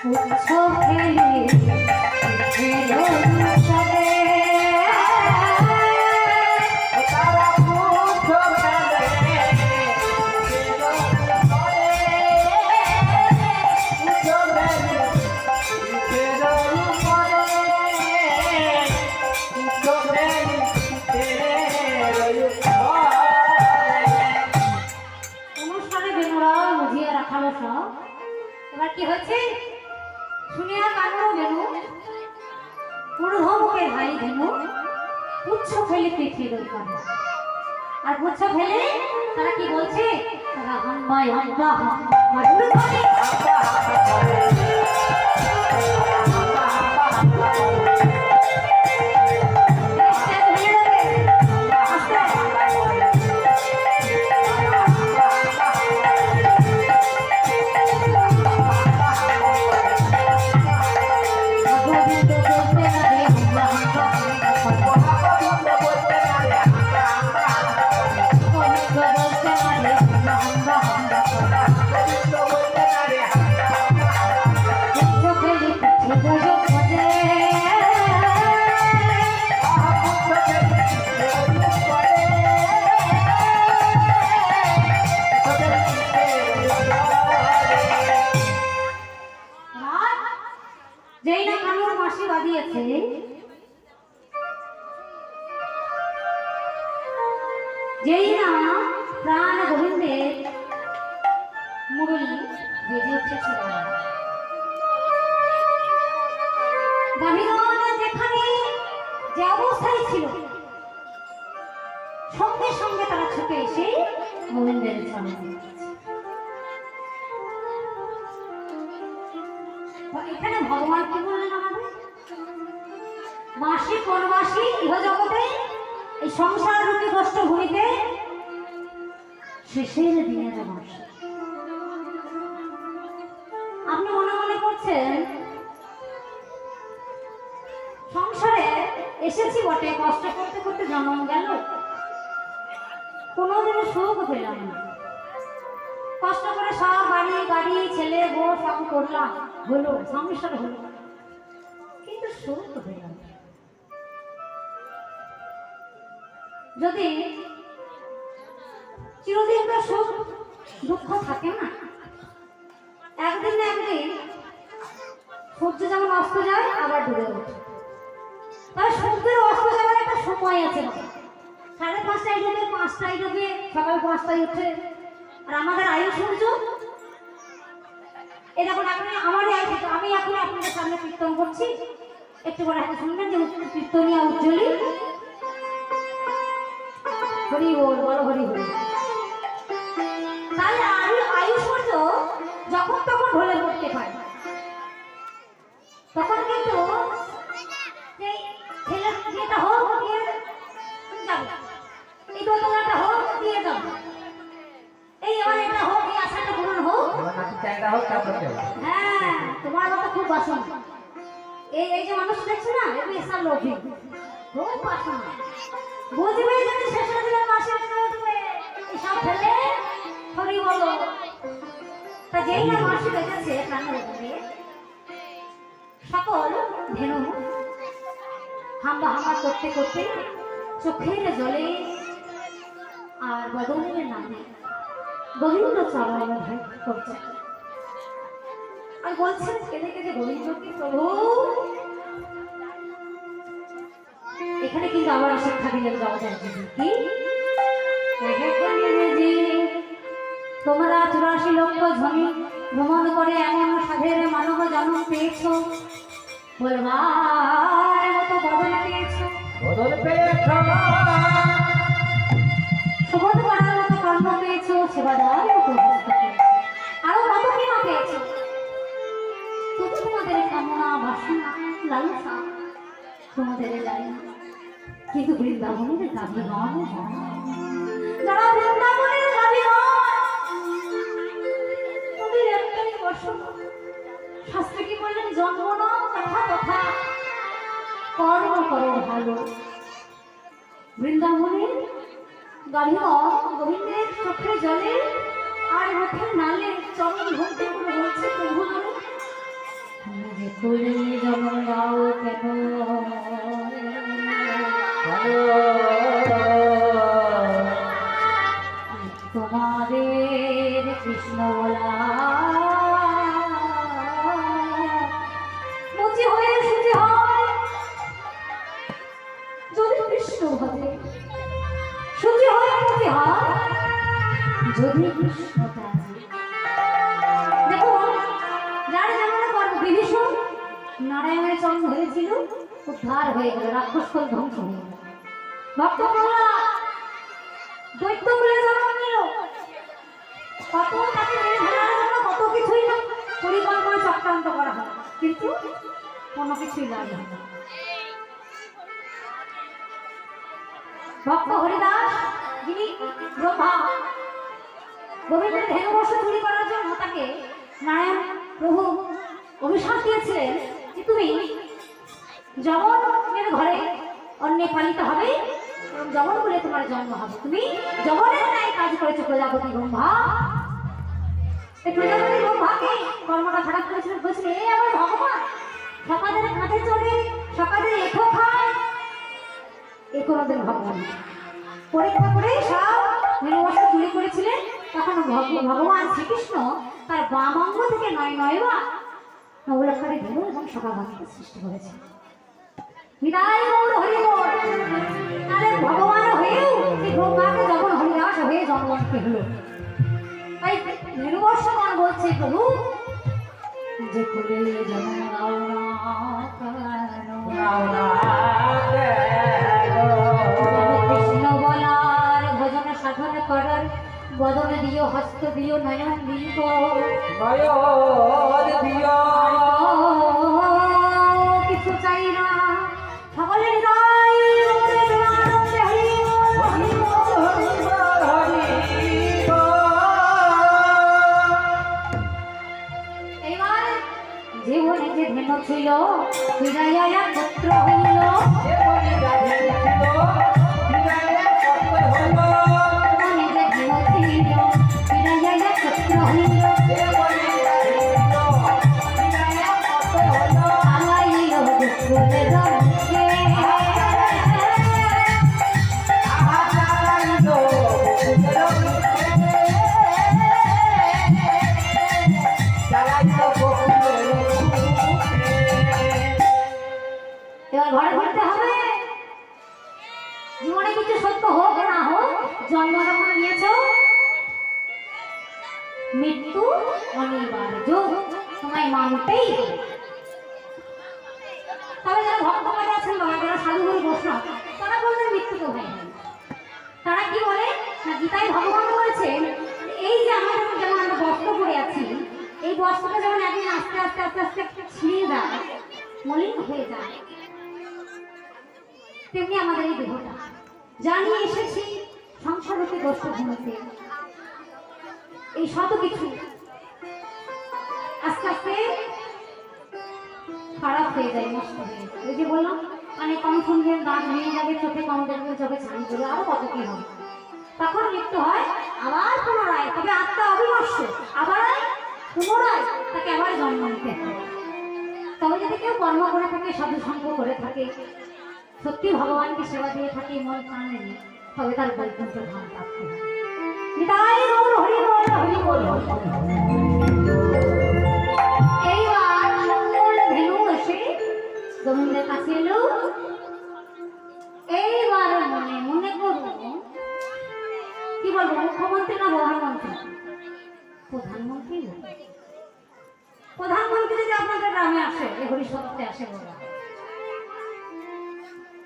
উৎসব খেলে খেলো উৎসবে তারা উৎসব খেলে খেলো উৎসবে উৎসব খেলে খেলো উৎসবে উৎসব খেলে খেলো উৎসবে অনুষ্ঠানে বেনুরা বুঝিয়ে রাখালো সব। এবার কি হচ্ছে শুনিয়া কানু বেনু পুরোধমকে ভাই ধেনু পুচ্ছ ফেলে পিছিয়ে দই করে। আর পুচ্ছ ফেলে তারা কি বলছে, তারা হাম্বাই হাম্বা হাম্বা করে। যেই না কানুর মাসি বাদিয়েছে, যেই না প্রাণ গোবিন্দের মুরলী বেজে উঠেছিল, গাভীগণ যেখানে যে অবস্থায় ছিল সঙ্গে সঙ্গে তারা ছুটে এসে গোবিন্দের চরণে এখানে ভগবান কি বললেন আমাদের, মাসি পরমাসি ইহজগতে এই সংসার রূপী কষ্ট ভূমিতে শেষের দিনের মাসি। আপনি মনে মনে করছেন সংসারে এসেছি বটে, কষ্ট করতে করতে জন্ম গেল, কোনোদিনও সুখ পেলাম না, কষ্ট করে সব বাড়ি গাড়ি ছেলে বউ সব করলাম, হলো সংসার হলো, কিন্তু সুখ পেলাম না। যদি চিরদিন তো সুখ দুঃখ থাকে না, একদিন না একদিন সূর্য যেমন অস্ত যায় আবার ডুবে ওঠে, তাই সূর্যের অস্ত যাওয়ার একটা সময় আছে, 5:30টায় ডুবে 5টায় ডুবে সকাল 5টায় উঠে। আর আমাদের আয়ু সূর্য এই দেখুন, এখন আমারই আয়ু সূর্য, আমি এখন আপনাদের সামনে কীর্তন করছি, একটু করে হাতে শুনবেন যে কীর্তনিয়া উজ্জ্বলী হরি বল, বলো হরি বল। তাহলে আয়ু সূর্য যখন তখন ঢলে পড়তে পারে, তখন কিন্তু ছেলে যেটা হোক দিয়ে যাবে, এই দোতলাটা হোক দিয়ে যাবে, এই এবার এটা হোক, এই আশাটা পূরণ হোক, হ্যাঁ তোমার কথা খুব বাসন। এই যে মানুষ দেখছে না, এই এসব লোভী খুব বাসন, বুঝবে যদি শেষের দিনের মাসে উঠবে সব ফেলে হরি বলো। তা যেই না মাসে বেঁচেছে প্রাণের উপরে, সকল ধেনু হাম্বা হাম্বা করতে করতে চোখের জলে আর বদলের নামে গোবিন্দ চরণ করছে, আর বলছেন কেঁদে কেঁদে গোবিন্দ কি প্রভু। এখানে কিন্তু আবার শিক্ষা দিলেন জগদানজি কি, তোমরা 84 লক্ষ ধ্বনি ভ্রমণ করে এমন সাধের মানব জন্ম পেয়েছ, বলবার মতো বদল পেয়েছ, সুবোধ করার মতো কর্ম পেয়েছ, সেবা দেওয়ার মতো অবস্থা পেয়েছ, আরো কত কিনা পেয়েছ, তবু তোমাদের কামনা বাসনা লালসা তোমাদের যায় না। কিন্তু বৃন্দাবনের গাভীগণ, যারা বৃন্দাবনের গাভীগণ, তাদের একটাই বাসনা, শাস্ত্রে কি বললেন, জন্ম না কথা কথা কর্ম করো ভালো। বৃন্দাবনের গাভীগণ গোবিন্দের চোখে জলে আর মুখে নালে চরণ ধরতে করে বলছে, প্রভু কুলে জন্ম দাও কেন তোমাদের কৃষ্ণ বলা মুচি হয়ে সুচি হয় যদি কৃষ্ণ ভাবে সুচি হয়ে মুচি হয় যদি কৃষ্ণ কাজে দেখুন যারা যেমন কর্ম বিভীষণ নারায়ণের জন্ম হয়েছিল উদ্ধার হয়ে গেল রাক্ষসকুল ধ্বংস হয়ে গেল ভক্ত প্রহ্লাদ দৈত্য বলে জন্ম নিল কত তাকে মেরে ফেলার জন্য কত কিছুই পরিকল্পনা চক্রান্ত করা হয় কিন্তু কোনো কিছুই লাভ হয় না ভক্ত হরিদাস যিনি ব্রহ্মা গোবিন্দের ধেনুবর্ষ চুরি করার জন্য তাকে নারায়ণ প্রভু অভিশাপ দিয়েছিলেন যে তুমি যমনের ঘরে অন্যে পালিত হবে এবং যমন বলে তোমার জন্ম হবে তুমি যমনের ন্যায় কাজ করেছো প্রজাপতি ব্রহ্মা এই প্রজাপতি ব্রহ্মাকে কর্মটা খারাপ করেছিলেন বলছিলেন এই আমার ভগবান সকালের কাঁধে চড়ে সকালের এঠো খায় এ কোনোদিন ভগবান পরীক্ষা করে সব ধেনুবর্ষ চুরি করেছিলেন তখন ভগবান শ্রীকৃষ্ণ তার বাম অঙ্গ থেকে নয়বা নবলক্ষারী ধেনু এবং সকালকে সৃষ্টি করেছে বিদায় গৌর হরি বল তাহলে ভগবান হয়েও এই ব্রহ্মাকে যখন হরিদাস হয়ে জন্মকে হলো তাই ধেনুবর্ষগণ বলছে প্রভু যে করে জন্ম দাও না কৃষ্ণ বলার ভজন সাধন করার বদন দিও হস্ত দিও নয়ন দিও কিছু চাই না সকলের হৃদয় আনন্দে হরি এবার জীবনে যে ধেনু ছিল হৃদয়া পুত্র হইল এবার ঘরে ঘুরতে হবে জীবনে কিছু সত্য হোক না হোক জন্ম যখন নিয়েছ মৃত্যু অনিবার্য তোমায় মানতেই হবে তবে যারা ভক্তবাদী আছেন বাবা যারা সাধুগুরু বৈষ্ণব তারা বলছেন মৃত্যু তো হয় না তারা কি বলে না গীতায় ভগবান বলেছেন এই যে আমরা যেমন আমরা বস্ত্র পরে আছি এই বস্ত্রটা যেমন একদিন আস্তে আস্তে আস্তে আস্তে ছিঁড়ে যায় মলিন হয়ে যায় তেমনি আমাদের এই দেহটা জানিয়ে এসেছি সংসার হতে কষ্ট ঘুমাতে এই শত কিছু আস্তে আস্তে খারাপ হয়ে যায় নষ্ট হয়ে যায় ওই যে বললাম মানে কম সন্ধ্যের দাঁত ভেঙে যাবে চোখে কম দেখবে চোখে ছানি করে আরো কত কি হবে তখন মৃত্যু হয় আবার পুনরায় তবে আত্মা অবিনশ্য আবার পুনরায় তাকে আবার জন্ম নিতে হয় তবে যদি কেউ কর্ম করে থাকে সাধু সঙ্গ করে থাকে সত্যি ভগবানকে সেবা দিয়ে থাকে মন প্রাণ নেই তবে তার বৈকুণ্ঠ ধাম প্রাপ্তি হয় বিদায় গৌর হরি বল হরি বল এইবার সকল ধেনু এসে গোবিন্দের কাছে এলো এইবার মনে মনে করবো কি বলবো মুখ্যমন্ত্রী না প্রধানমন্ত্রী প্রধানমন্ত্রী প্রধানমন্ত্রী যদি আপনাদের গ্রামে আসে এই হরিশব্দে আসে বলা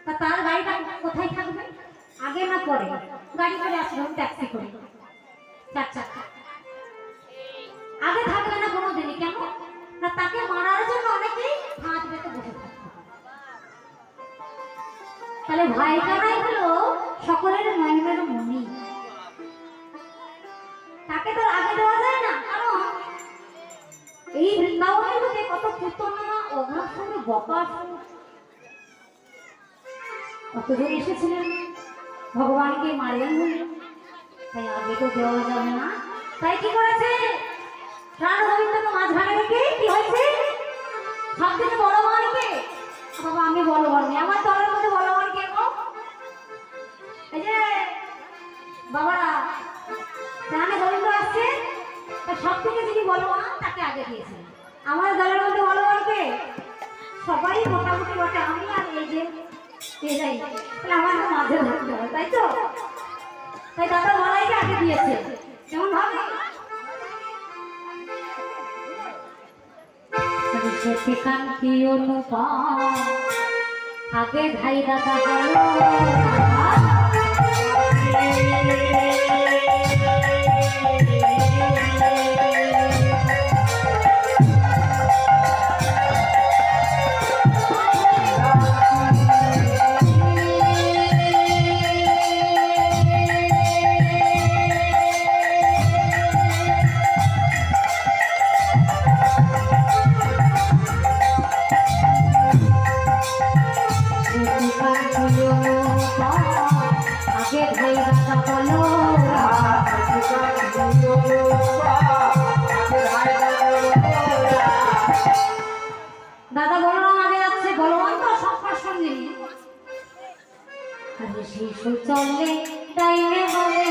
তা তার গাড়িটা কোথায় থাকবে আগে না পরে গাড়ি করে আসবে ট্যাক্সি করে চার চাকা আগে থাকবে না কোনোদিনই কেন না তাকে মারার জন্য অনেকেই হাত বেঁধে বসে থাকবে তাহলে ভাইটারাই হলো সকলের নয়নের মনি তাকে তো আগে দেওয়া যায় না কারণ এই বৃন্দাবনের মধ্যে কত পুতনা অভাব সঙ্গে বকার কতজন এসেছিলেন ভগবানকে মারলেন বলে তাই আগে তো দেওয়া যাবে না তাই কি করেছে প্রাণ গোবিন্দকে মাঝখানে রেখে কি হয়েছে সব থেকে বড় মান কে? বাবা আমি বড় মান নেই, আমার দলের মধ্যে বড় মান কে গো? এই যে বাবারা প্রাণে গোবিন্দ আসছে, তা সব থেকে যিনি বড় মান তাকে আগে দিয়েছে। আমার দলের মধ্যে বড় মান কে? সবাই মোটামুটি বটে, আমি আর এই যে এরাই, তাহলে আমার মাঝে ধরতে হবে, তাই তো? তাই দাদা বলাইকে আগে দিয়েছে, কেমন ভাবে? সেটি কান্তি অনুপম আগে ধাই দাদা বলো দাদা বলরাম আগে যাচ্ছে, বলবান তো সবার সঙ্গে শিশু চলে ডাইনে হবে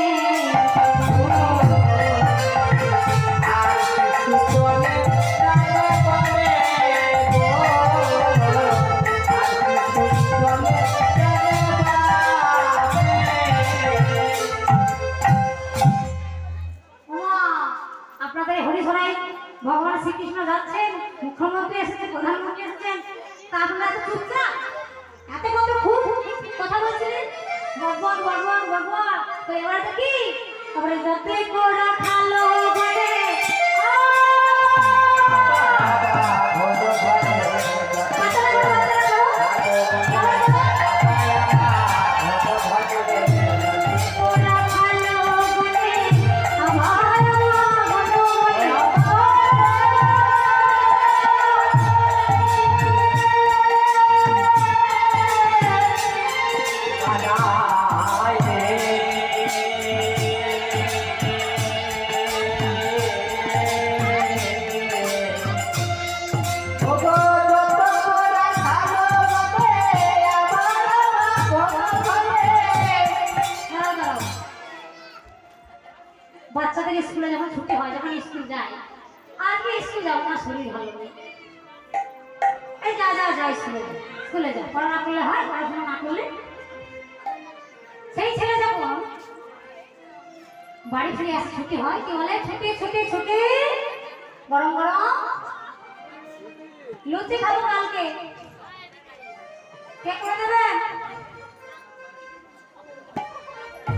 আপনাদের হরিশরাই ভগবান শ্রীকৃষ্ণ যাচ্ছেন, মুখ্যমন্ত্রী এসেছেন, প্রধানমন্ত্রী এসেছেন, তা আপনারা এত চুপচাপ, এত কত খুব কথা বলছিলেন ভগবান ভগবান ভগবান। তো এবার তো কি তারপরে যতে গোড়া খালো ঘরে বাচ্চাদের স্কুলে যখন ছুটি হয়, যখন স্কুল যায়, আজকে স্কুল যাও না, শরীর ভালো নেই, এই যা যা যা স্কুলে যাও, পড়াশোনা করলে হয়, পড়াশোনা না করলে। সেই ছেলে যখন বাড়ি ফিরে আসে, ছুটি হয়, কি বলে ছুটি ছুটি ছুটি, গরম গরম লুচি খাবো কালকে, কে করে দেবেন?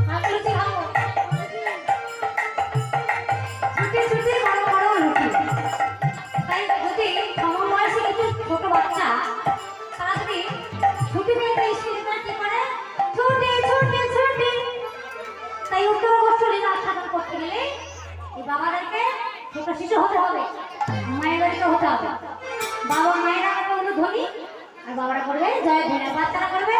কালকে লুচি খাবো, ছুটি ছুটি গরম গরম লুচি। তাই যদি সমবয়সী কিছু ছোট বাচ্চা তারা যদি ছুটি পেয়ে স্কুলে তারা কি করে? ছুটি ছুটি ছুটি। তাই উত্তর গোষ্ঠীর আস্বাদন করতে গেলে এই বাবাদেরকে ছোট শিশু হতে হবে, মায়েদেরকে হতে হবে। বাবা মায়েরা করবে অনুধ্বনি, আর বাবারা করবে জয় ধ্বনি, বাচ্চারা করবে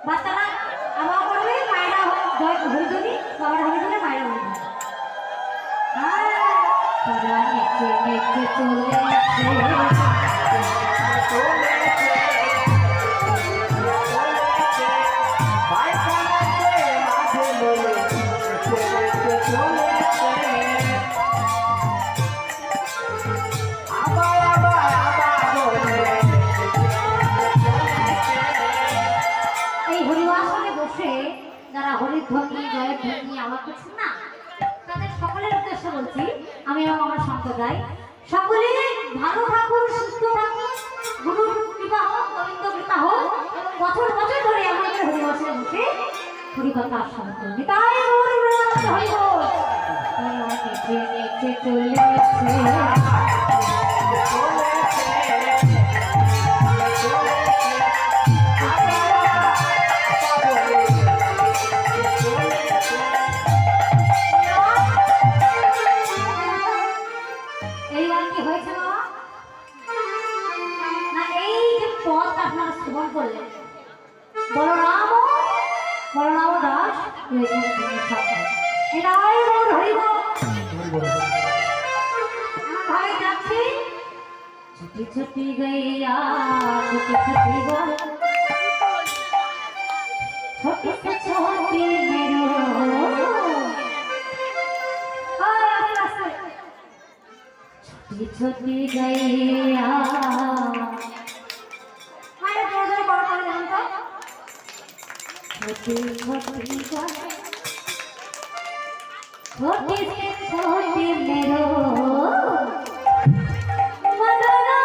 বাচ্চারা আবার করবে, মায়েরা জয় হরিধ্বনি, বাবারা হরিধ্বনি, মায়েরা হরিধ্বনি। তারা নেচে নেচে এই হরিবাসনে বসে যারা হরিধ্বনি জয় ধ্বনি আওয়াজ করছেন না, তাদের সকলের উদ্দেশ্যে বলছি আমি এবং আমার সম্প্রদায় সকলে ভালো থাকুন, সুস্থ থাকুন, গুরুর কৃপা হোক, গোবিন্দ কৃপা হোক, এবং বছর বছর ধরে আমাদের হরিবাসনে বসে হরিকথা আস্বাদন করুন। তাই হরি বল। চলেছে এই গান কি হয়েছে বাবা না এই যে পথ আপনারা শ্রবণ করলেন বলরাম দাস এটাই গৌর হরিব ভাই যাচ্ছি ছুটি ছুটি গইয়া ছুটি ছুটি বল छोटी से छोटी मेरो छोटी छोटी गैया मारे जोर बड़ा कर जानता छोटी छोटी गैया छोटी से छोटी मेरो मदना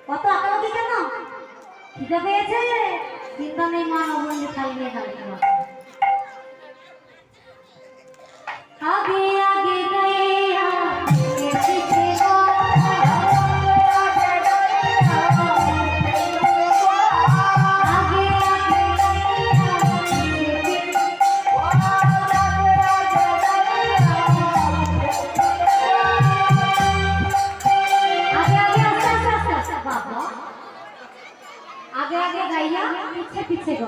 কত আঁকাবাকি কেন খিদে পেয়েছে চিন্তা নেই মা নবরঙ্গে খাই নিয়ে খালি আগে আগে গইয়া এসেছে आगे आगे गाइया पीछे पीछे गो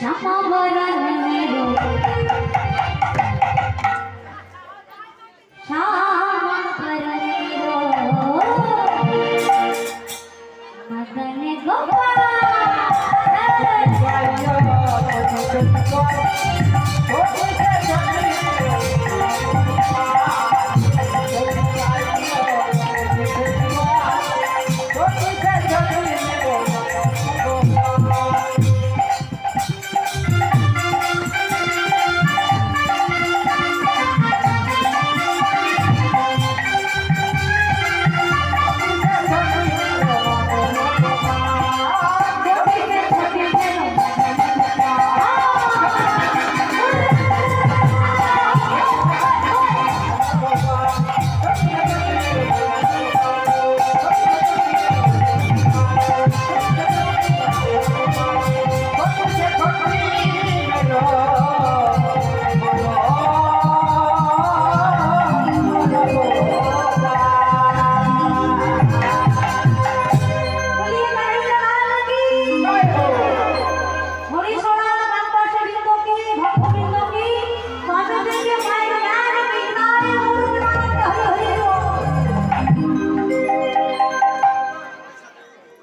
শ্যামাবরণেরও শ্যামাবরণেরও মদন গোপাল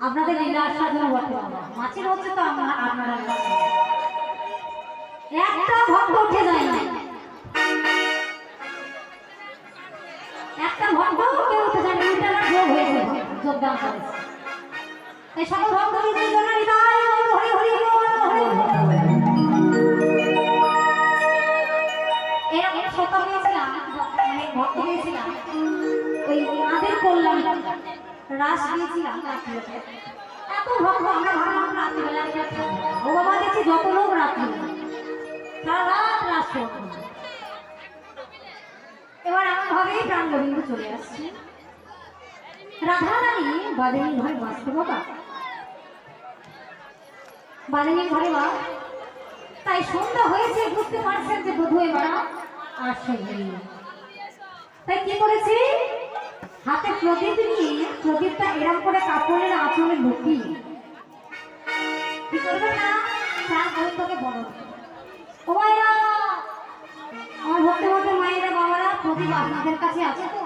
আপনাদের লীলা সাধন বটে মাছের হচ্ছে তো আপনারা একটা ভক্ত উঠে যায় না একটা ভক্ত কেউ উঠে যায় না উল্টা না যোগ হয়েছে যোগদান করেছে এই সকল ভক্ত হরি হরি এরকম শত পেয়েছিলাম মানে ভক্ত পেয়েছিলাম ওই আদের কল্যাণ রাস দিয়েছিলাম রাত্রিতে এত ভক্ত আমরা ভাবলাম রাত্রিবেলা ও বাবা দেখছি যত লোক রাত্রি সারা রাত রাস করতো এবার এমন ভাবেই প্রাণ গোবিন্দ চলে আসছে রাধা রানী বাদিনীর ঘরে বাঁচতে বাবা বাদিনীর ঘরে বা তাই সন্ধ্যা হয়েছে বুঝতে পারছেন যে বধূ এবার আসছে তাই কি করেছে হাতে প্রদীপ নিয়ে প্রদীপটা এরম করে কাপড়ের আঁচলে লুকিয়ে কি করবে না প্রাণ গোবিন্দকে বড় ও মায়েরা আমার ভক্তি ভক্ত মায়েরা বাবারা প্রদীপ আপনাদের কাছে আছে তো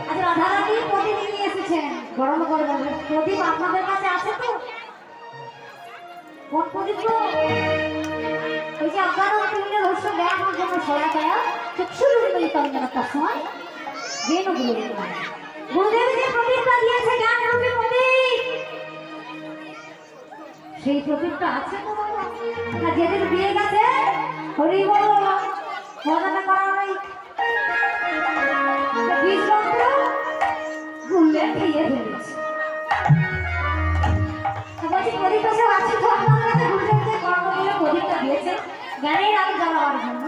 আচ্ছা রাধারানী প্রদীপ নিয়ে এসেছেন গরম করে বলবেন প্রদীপ আপনাদের কাছে আছে তো কোন প্রদীপ তো ওই যে আপনারা তুমি রহস্য দেখানোর জন্য সয়া দেয়া চক্ষুরুলিতঞ্জন তসময় যেন গুরুদেব যে প্রদীপটা দিয়েছে জ্ঞান রূপী প্রদীপ সেই প্রদীপটা আছে তো না যেদিন দিয়ে গেছে হরি বল মজাটা করা নাই বীজ মন্ত্র গুললে খেয়ে ফেলেছে বলছি প্রদীপটা সব আছে তো আপনাদের কাছে গুরুদেব যে কর্ম বলে প্রদীপটা দিয়েছে জ্ঞানের আগে জ্বালাবার জন্য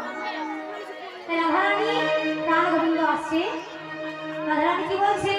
তাই রাধারানী প্রাণ গোবিন্দ আসছে রাধারানী কি বলছে